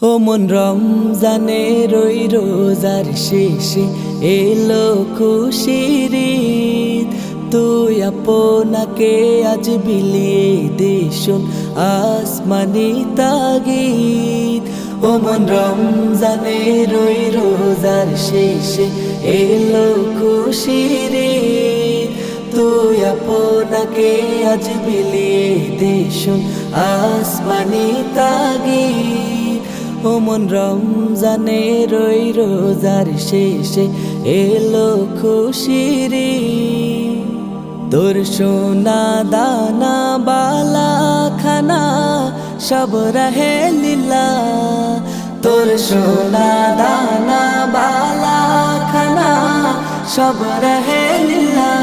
ও মন রমজানের ওই রোজার শেষে এলো খুশির ঈদ। তুই আপনাকে আজ বিলিয়ে দে শোন আসমানি তাগিদ। ও মন রমজানের ওই রোজার শেষে এলো খুশির ঈদ। তুই আপনাকে আজ বিলিয়ে দে শোন আসমানি তাগিদ। ও মন রমজানের ওই রোজার শেষে এলো খুশির ঈদ। তোর সোনা দানা বালা খানা সব রহে লীলা। তোর সোনা দানা বালা খানা সব রহে লীলা।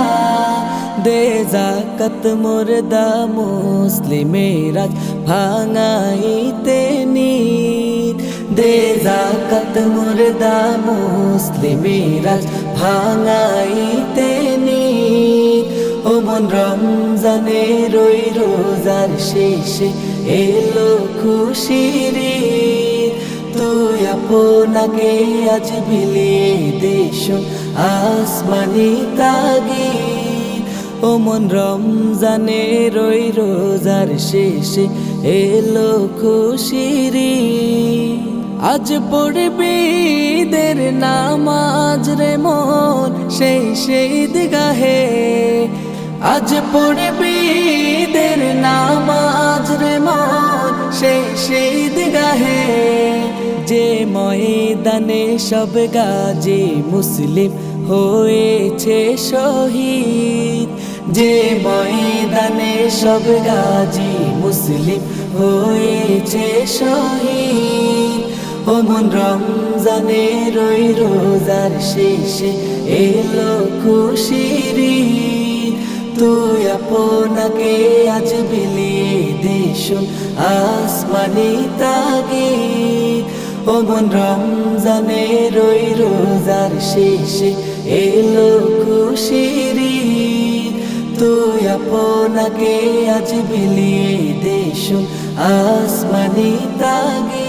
দে যাকাত মুর্দা মুসলিমেরা ভাঙাইতে নিদ। দে যাকাত মুর্দা মুসলিমেরা ভাঙাইতে নিদ। ও মন রমজানের ওই রোজার শেষে এলো খুশির ঈদ। তুই আপনাকে আজ বিলিয়ে দে শোন আসমানি তাগিদ। ও মন রমজানের ওই রোজার শেষে এলো খুশির ঈদ। আজ পড়বি ঈদের নামাজ রে মন সেই ঈদগাহে। আজ পড়বি ঈদের নামাজ রে মন সেই ঈদগাহে। যে ময়দানে সব গাজী মুসলিম হয়েছে শহীদ। যে ময়দানে সব গাজী মুসলিম হয়েছে শহীদ। ও মন রমজানের ওই রোজার শেষে এলো খুশির ঈদ। তুই আপনাকে আজ বিলিয়ে দে শোন আসমানি তাগিদ। ও মন রমজানের ওই রোজার শেষে এলো খুশির ঈদ। তুই আপনাকে আজ বিলিয়ে দে শোন আসমানি তাগিদ।